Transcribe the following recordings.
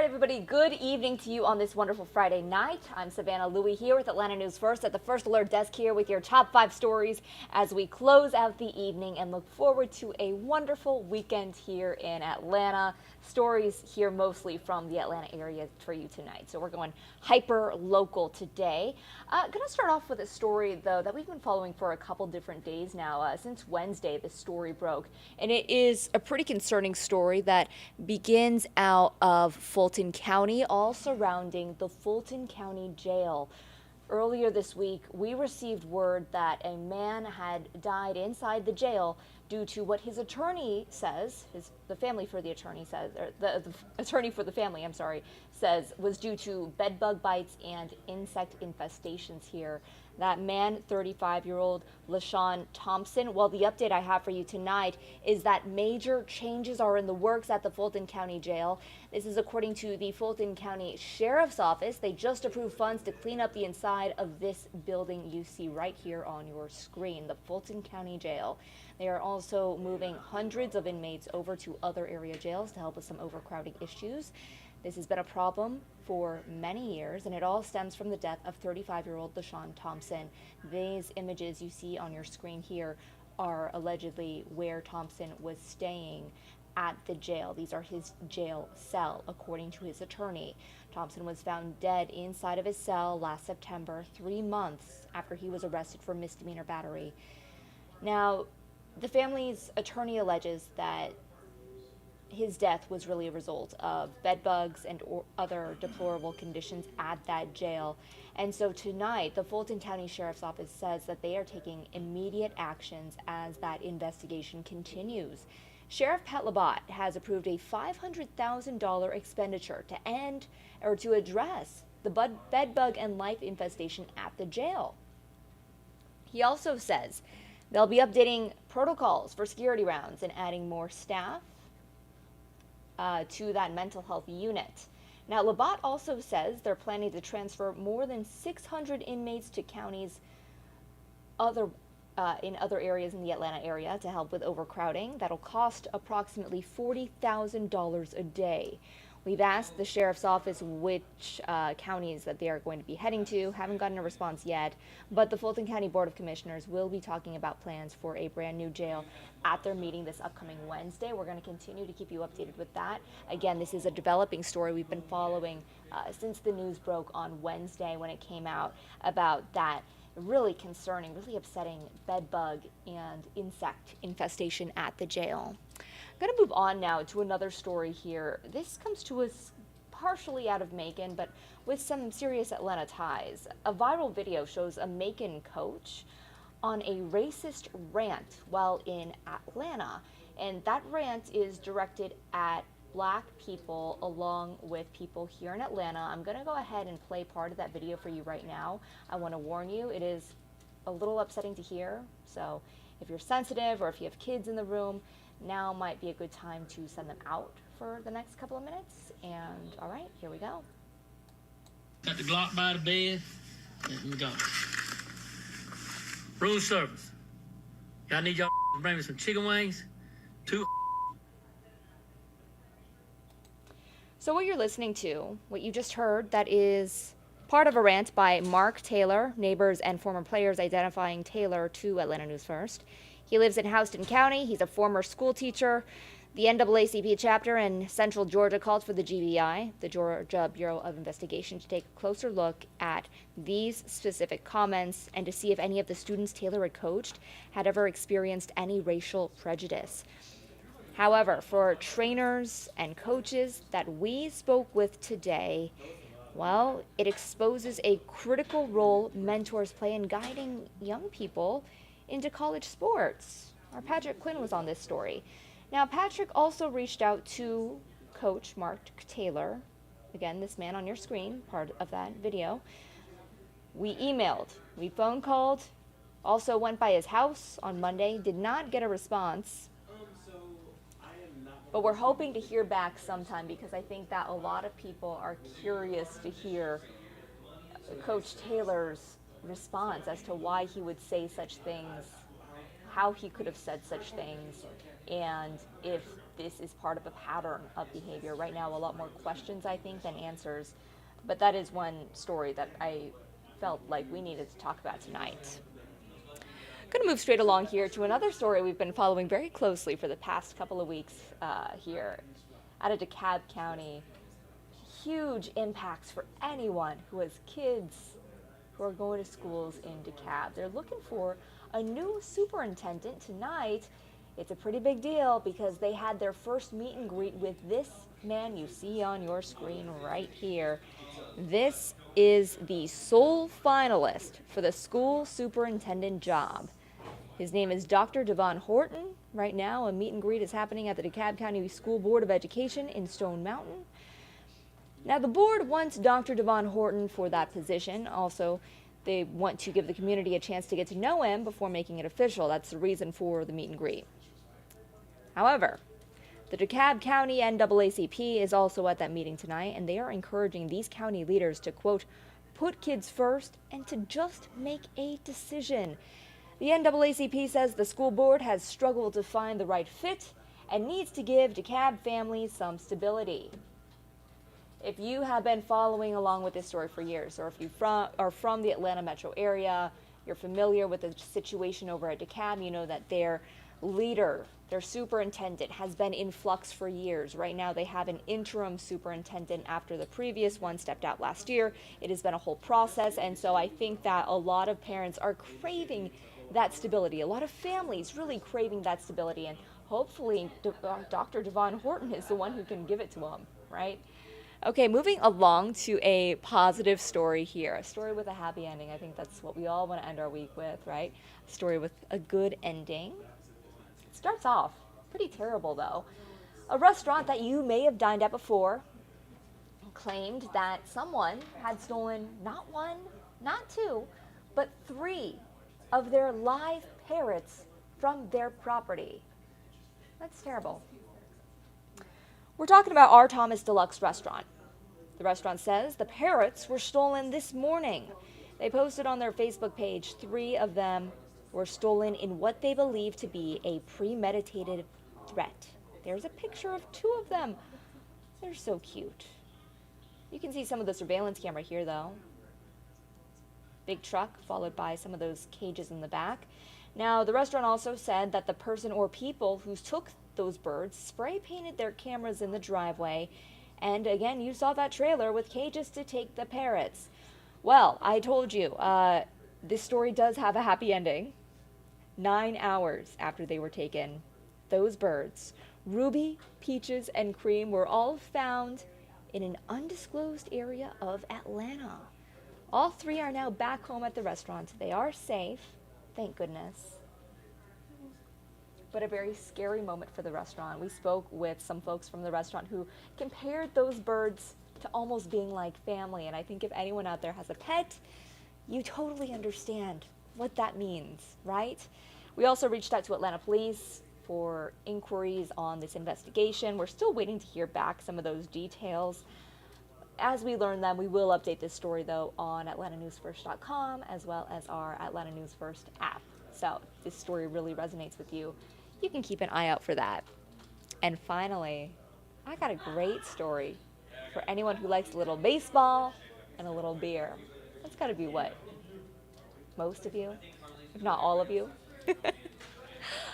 right, everybody, good evening to you on this wonderful Friday night. I'm Savannah Louie here with Atlanta News First at the First Alert desk here with your top 5 stories as we close out the evening and look forward to a wonderful weekend here in Atlanta. Stories here mostly from the Atlanta area for you tonight. So we're going hyper local today. Going to start off with a story, though, that we've been following for a couple different days now. Since Wednesday, this story broke. And it is a pretty concerning story that begins out of Fulton County, all surrounding the Fulton County Jail. Earlier this week, we received word that a man had died inside the jail due to what his attorney says, the attorney for the family, says was due to bed bug bites and insect infestations here. That man, 35-year-old LaShawn Thompson. Well, the update I have for you tonight is that major changes are in the works at the Fulton County Jail. This is according to the Fulton County Sheriff's Office. They just approved funds to clean up the inside of this building you see right here on your screen, the Fulton County Jail. They are also moving hundreds of inmates over to other area jails to help with some overcrowding issues. This has been a problem for many years, and it all stems from the death of 35-year-old LaShawn Thompson. These images you see on your screen here are allegedly where Thompson was staying at the jail. These are his jail cell, according to his attorney. Thompson was found dead inside of his cell last September, 3 months after he was arrested for misdemeanor battery. Now, the family's attorney alleges that his death was really a result of bed bugs and other deplorable conditions at that jail. And so tonight, the Fulton County Sheriff's Office says that they are taking immediate actions as that investigation continues. Sheriff Pat Labatt has approved a $500,000 expenditure to address the bed bug and lice infestation at the jail. He also says they'll be updating protocols for security rounds and adding more staff to that mental health unit. Now, Labatt also says they're planning to transfer more than 600 inmates to counties in other areas in the Atlanta area to help with overcrowding. That'll cost approximately $40,000 a day. We've asked the Sheriff's Office which counties that they are going to be heading to. Haven't gotten a response yet, but the Fulton County Board of Commissioners will be talking about plans for a brand new jail at their meeting this upcoming Wednesday. We're going to continue to keep you updated with that. Again, this is a developing story we've been following since the news broke on Wednesday when it came out about that really concerning, really upsetting bed bug and insect infestation at the jail. I'm going to move on now to another story here. This comes to us partially out of Macon, but with some serious Atlanta ties. A viral video shows a Macon coach on a racist rant while in Atlanta, and that rant is directed at Black people along with people here in Atlanta. I'm going to go ahead and play part of that video for you right now. I want to warn you, it is a little upsetting to hear, so if you're sensitive or if you have kids in the room, now might be a good time to send them out for the next couple of minutes. And all right, here we go. Got the Glock by the bed, and we go. Room service. Y'all need y'all to bring me some chicken wings, 2. So what you're listening to, what you just heard, that is part of a rant by Mark Taylor, neighbors and former players identifying Taylor to Atlanta News First. He lives in Houston County. He's a former school teacher. The NAACP chapter in Central Georgia called for the GBI, the Georgia Bureau of Investigation, to take a closer look at these specific comments and to see if any of the students Taylor had coached had ever experienced any racial prejudice. However, for trainers and coaches that we spoke with today, well, it exposes a critical role mentors play in guiding young people into college sports. Our Patrick Quinn was on this story. Now, Patrick also reached out to Coach Mark Taylor, again, this man on your screen, part of that video. We emailed, we phone called, also went by his house on Monday, did not get a response. But we're hoping to hear back sometime because I think that a lot of people are curious to hear Coach Taylor's response as to why he would say such things, how he could have said such things, and if this is part of a pattern of behavior. Right now, a lot more questions, I think, than answers. But that is one story that I felt like we needed to talk about tonight. Going to move straight along here to another story we've been following very closely for the past couple of weeks here out of DeKalb County. Huge impacts for anyone who has kids who are going to schools in DeKalb. They're looking for a new superintendent tonight. It's a pretty big deal because they had their first meet and greet with this man you see on your screen right here. This is the sole finalist for the school superintendent job. His name is Dr. Devon Horton. Right now, a meet and greet is happening at the DeKalb County School Board of Education in Stone Mountain. Now, the board wants Dr. Devon Horton for that position. Also, they want to give the community a chance to get to know him before making it official. That's the reason for the meet and greet. However, the DeKalb County NAACP is also at that meeting tonight, and they are encouraging these county leaders to, quote, put kids first and to just make a decision. The NAACP says the school board has struggled to find the right fit and needs to give DeKalb families some stability. If you have been following along with this story for years, or if you are from the Atlanta metro area, you're familiar with the situation over at DeKalb, you know that their leader, their superintendent, has been in flux for years. Right now they have an interim superintendent after the previous one stepped out last year. It has been a whole process, and so I think that a lot of parents are craving that stability. A lot of families really craving that stability, and hopefully Dr. Devon Horton is the one who can give it to them, right? Okay, moving along to a positive story here, a story with a happy ending. I think that's what we all want to end our week with, right? A story with a good ending. It starts off pretty terrible, though. A restaurant that you may have dined at before claimed that someone had stolen not one, not two, but 3 of their live parrots from their property. That's terrible. We're talking about R. Thomas Deluxe Restaurant. The restaurant says the parrots were stolen this morning. They posted on their Facebook page 3 of them were stolen in what they believe to be a premeditated threat. There's a picture of 2 of them. They're so cute. You can see some of the surveillance camera here, though. Big truck followed by some of those cages in the back. Now, the restaurant also said that the person or people who took those birds spray painted their cameras in the driveway, and again, you saw that trailer with cages to take the parrots. Well, I told you, this story does have a happy ending. 9 hours after they were taken, those birds, Ruby, Peaches, and Cream, were all found in an undisclosed area of Atlanta. All 3 are now back home at the restaurant. They are safe, thank goodness. But a very scary moment for the restaurant. We spoke with some folks from the restaurant who compared those birds to almost being like family. And I think if anyone out there has a pet, you totally understand what that means, right? We also reached out to Atlanta Police for inquiries on this investigation. We're still waiting to hear back some of those details. As we learn them, we will update this story, though, on AtlantaNewsFirst.com as well as our Atlanta News First app. So if this story really resonates with you, you can keep an eye out for that. And finally, I got a great story for anyone who likes a little baseball and a little beer. That's got to be what? Most of you, if not all of you.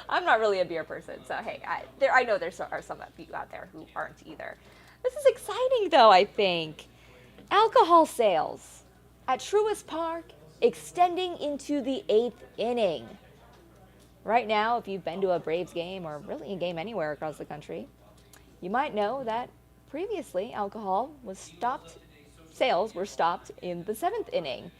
I'm not really a beer person, so hey, I know there are some of you out there who aren't either. This is exciting, though, I think. Alcohol sales at Truist Park extending into the 8th inning. Right now, if you've been to a Braves game or really a game anywhere across the country, you might know that previously sales were stopped in the 7th inning.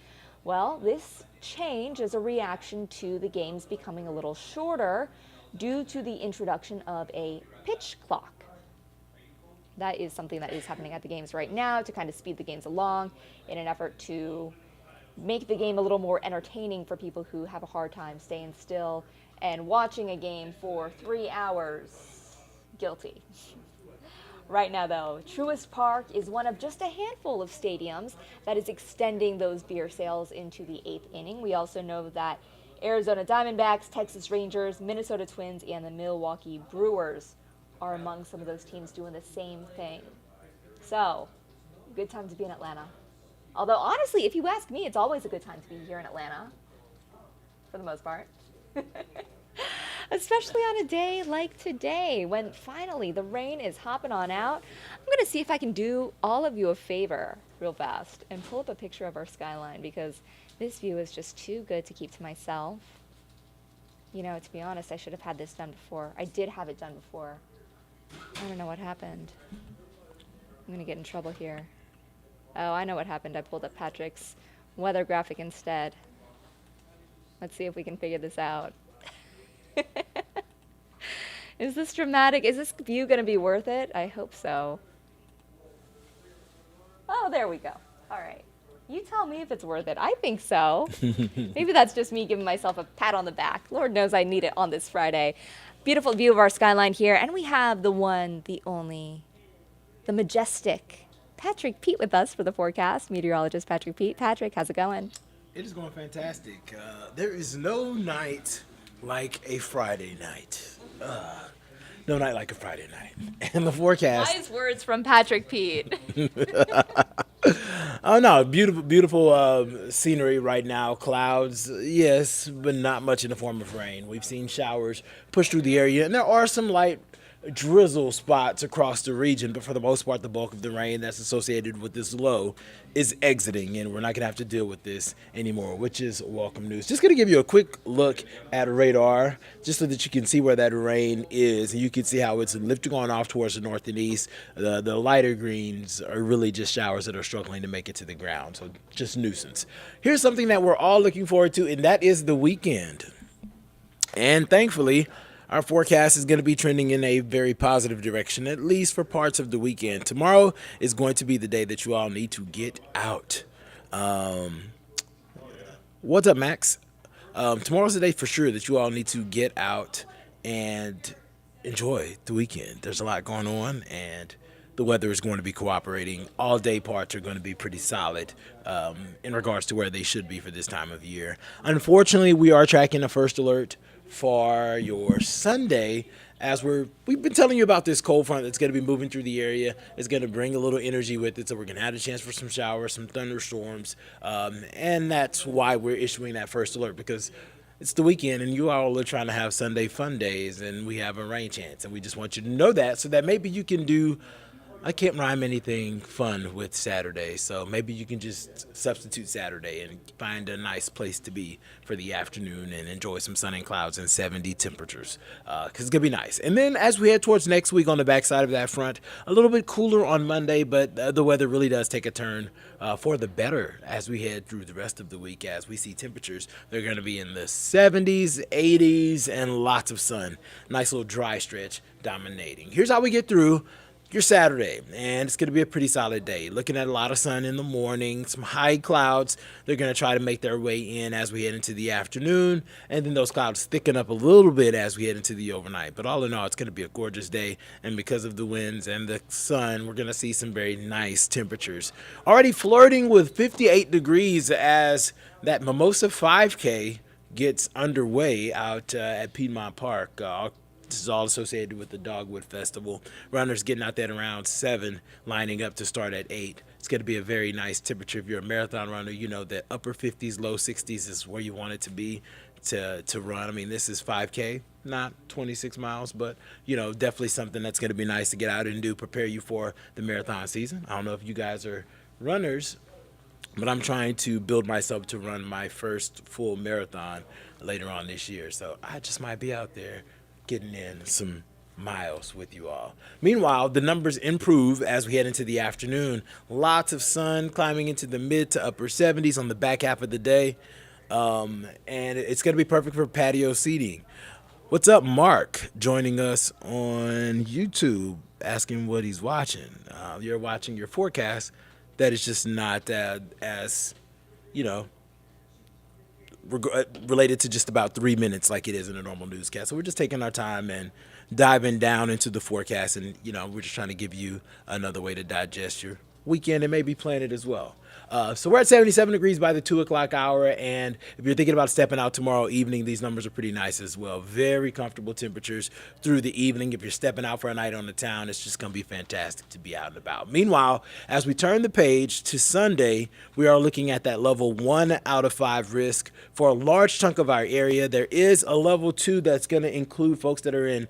Well, this change is a reaction to the games becoming a little shorter due to the introduction of a pitch clock. That is something that is happening at the games right now to kind of speed the games along in an effort to make the game a little more entertaining for people who have a hard time staying still and watching a game for 3 hours. Guilty. Right now, though, Truist Park is one of just a handful of stadiums that is extending those beer sales into the 8th inning. We also know that Arizona Diamondbacks, Texas Rangers, Minnesota Twins, and the Milwaukee Brewers are among some of those teams doing the same thing. So, good time to be in Atlanta. Although, honestly, if you ask me, it's always a good time to be here in Atlanta, for the most part. Especially on a day like today, when finally the rain is hopping on out. I'm going to see if I can do all of you a favor real fast and pull up a picture of our skyline, because this view is just too good to keep to myself. You know, to be honest, I should have had this done before. I did have it done before. I don't know what happened. I'm going to get in trouble here. Oh, I know what happened. I pulled up Patrick's weather graphic instead. Let's see if we can figure this out. Is this dramatic? Is this view going to be worth it? I hope so. Oh, there we go. All right. You tell me if it's worth it. I think so. Maybe that's just me giving myself a pat on the back. Lord knows I need it on this Friday. Beautiful view of our skyline here. And we have the one, the only, the majestic Patrick Pete with us for the forecast. Meteorologist Patrick Pete. Patrick, how's it going? It is going fantastic. There is no night like a Friday night. No night like a Friday night. And the forecast. Wise words from Patrick Pete. Oh no, beautiful scenery right now. Clouds, yes, but not much in the form of rain. We've seen showers push through the area, and there are some light drizzle spots across the region, but for the most part, the bulk of the rain that's associated with this low is exiting, and we're not going to have to deal with this anymore, which is welcome news. Just going to give you a quick look at radar, just so that you can see where that rain is, and you can see how it's lifting on off towards the north and east. The lighter greens are really just showers that are struggling to make it to the ground, so just nuisance. Here's something that we're all looking forward to, and that is the weekend. And thankfully, our forecast is going to be trending in a very positive direction, at least for parts of the weekend. Tomorrow is going to be the day that you all need to get out. What's up, Max? Tomorrow's the day for sure that you all need to get out and enjoy the weekend. There's a lot going on, and the weather is going to be cooperating. All day parts are going to be pretty solid in regards to where they should be for this time of year. Unfortunately, we are tracking a first alert for your Sunday, as we've been telling you about this cold front that's going to be moving through the area. It's going to bring a little energy with it, so we're going to have a chance for some showers, some thunderstorms, and that's why we're issuing that first alert, because it's the weekend and you all are trying to have Sunday fun days, and we have a rain chance, and we just want you to know that, so that maybe you can do, I can't rhyme anything fun with Saturday, so maybe you can just substitute Saturday and find a nice place to be for the afternoon and enjoy some sun and clouds and 70 temperatures, because it's going to be nice. And then as we head towards next week on the backside of that front, a little bit cooler on Monday, but the weather really does take a turn for the better as we head through the rest of the week, as we see temperatures. They're going to be in the 70s, 80s, and lots of sun. Nice little dry stretch dominating. Here's how we get through your Saturday, and it's going to be a pretty solid day. Looking at a lot of sun in the morning, some high clouds. They're going to try to make their way in as we head into the afternoon, and then those clouds thicken up a little bit as we head into the overnight. But all in all, it's going to be a gorgeous day, and because of the winds and the sun, we're going to see some very nice temperatures. Already flirting with 58 degrees as that Mimosa 5K gets underway out at Piedmont Park. This is all associated with the Dogwood Festival. Runners getting out there at around 7, lining up to start at 8. It's going to be a very nice temperature. If you're a marathon runner, you know that upper 50s, low 60s is where you want it to be to run. I mean, this is 5K, not 26 miles, but, you know, definitely something that's going to be nice to get out and do, prepare you for the marathon season. I don't know if you guys are runners, but I'm trying to build myself to run my first full marathon later on this year. So I just might be out there getting in some miles with you all. Meanwhile, the numbers improve as we head into the afternoon. Lots of sun climbing into the mid to upper 70s on the back half of the day. And it's going to be perfect for patio seating. What's up, Mark? Joining us on YouTube, asking what he's watching. You're watching your forecast. That is just not as, you know, related to just about 3 minutes like it is in a normal newscast. So we're just taking our time and diving down into the forecast, and, you know, we're just trying to give you another way to digest your weekend and maybe plan it as well. So we're at 77 degrees by the 2 o'clock hour. And if you're thinking about stepping out tomorrow evening, these numbers are pretty nice as well. Very comfortable temperatures through the evening. If you're stepping out for a night on the town, it's just going to be fantastic to be out and about. Meanwhile, as we turn the page to Sunday, we are looking at that level 1 out of 5 risk for a large chunk of our area. There is a level 2 that's going to include folks that are in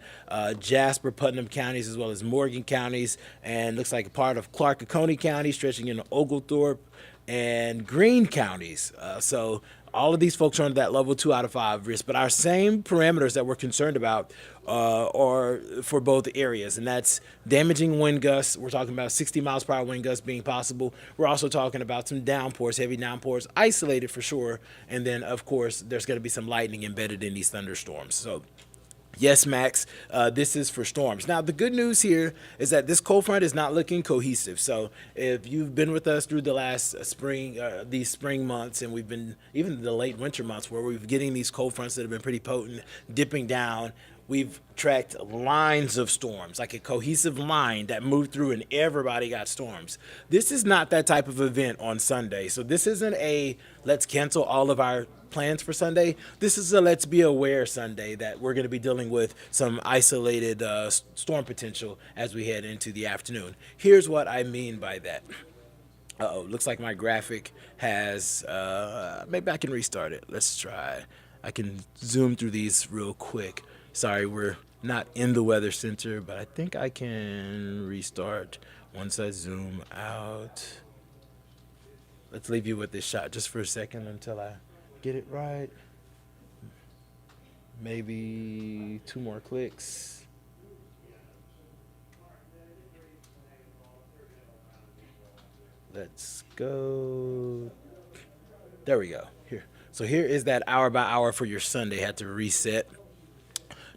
Jasper, Putnam counties, as well as Morgan counties, and looks like a part of Clark and Coney County, stretching into Oglethorpe and Greene counties. So all of these folks are under that level 2 out of 5 risk, but our same parameters that we're concerned about are for both areas, and that's damaging wind gusts. We're talking about 60 miles per hour wind gusts being possible. We're also talking about some downpours, heavy downpours, isolated for sure, and then of course there's going to be some lightning embedded in these thunderstorms. So yes, Max, this is for storms. Now, the good news here is that this cold front is not looking cohesive. So if you've been with us through the last spring, these spring months, and we've been even the late winter months where we've getting these cold fronts that have been pretty potent, dipping down, we've tracked lines of storms, like a cohesive line that moved through and everybody got storms. This is not that type of event on Sunday. So this isn't a let's cancel all of our plans for Sunday. This is a let's be aware Sunday that we're going to be dealing with some isolated storm potential as we head into the afternoon. Here's what I mean by that. Uh-oh, looks like my graphic has, maybe I can restart it. Let's try. I can zoom through these real quick. Sorry, we're not in the weather center, but I think I can restart once I zoom out. Let's leave you with this shot just for a second until I get it right. Maybe 2 more clicks. Let's go. There we go. Here. So here is that hour by hour for your Sunday. Had to reset.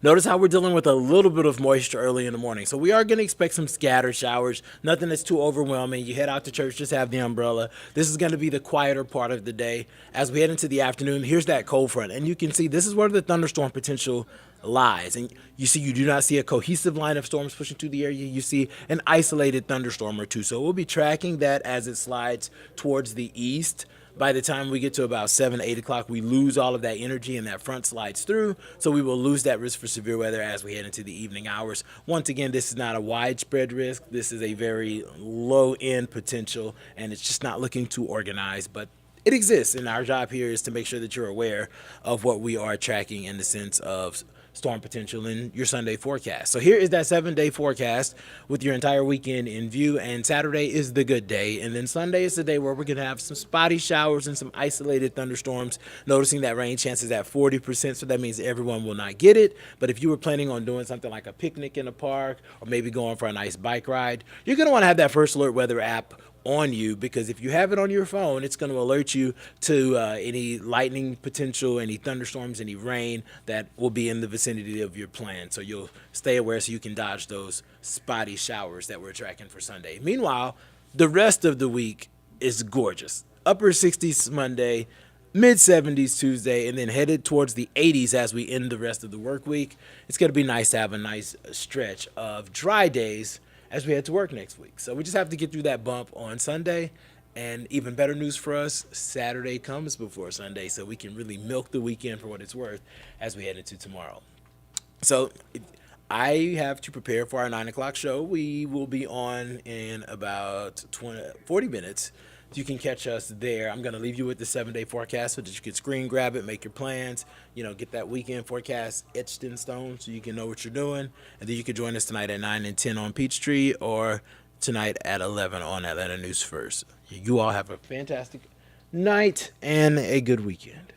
Notice how we're dealing with a little bit of moisture early in the morning. So we are going to expect some scattered showers, nothing that's too overwhelming. You head out to church, just have the umbrella. This is going to be the quieter part of the day. As we head into the afternoon, here's that cold front. And you can see this is where the thunderstorm potential lies. And you see you do not see a cohesive line of storms pushing through the area. You see an isolated thunderstorm or two. So we'll be tracking that as it slides towards the east. By the time we get to about 7, 8 o'clock, we lose all of that energy and that front slides through. So we will lose that risk for severe weather as we head into the evening hours. Once again, this is not a widespread risk. This is a very low end potential, and it's just not looking too organized, but it exists. And our job here is to make sure that you're aware of what we are tracking in the sense of storm potential in your Sunday forecast. So here is that 7-day forecast with your entire weekend in view, and Saturday is the good day, and then Sunday is the day where we're going to have some spotty showers and some isolated thunderstorms. Noticing that rain chances at 40%, so that means everyone will not get it. But if you were planning on doing something like a picnic in a park or maybe going for a nice bike ride, you're going to want to have that First Alert Weather app on you, because if you have it on your phone, it's going to alert you to any lightning potential, any thunderstorms, any rain that will be in the vicinity of your plan. So you'll stay aware so you can dodge those spotty showers that we're tracking for Sunday. Meanwhile, the rest of the week is gorgeous. Upper 60s Monday, mid 70s Tuesday, and then headed towards the 80s as we end the rest of the work week. It's going to be nice to have a nice stretch of dry days as we head to work next week. So we just have to get through that bump on Sunday. And even better news for us, Saturday comes before Sunday, so we can really milk the weekend for what it's worth as we head into tomorrow. So I have to prepare for our 9 o'clock show. We will be on in about 40 minutes. You can catch us there. I'm going to leave you with the 7-day forecast so that you can screen grab it, make your plans, get that weekend forecast etched in stone so you can know what you're doing. And then you can join us tonight at 9 and 10 on Peachtree, or tonight at 11 on Atlanta News First. You all have a fantastic night and a good weekend.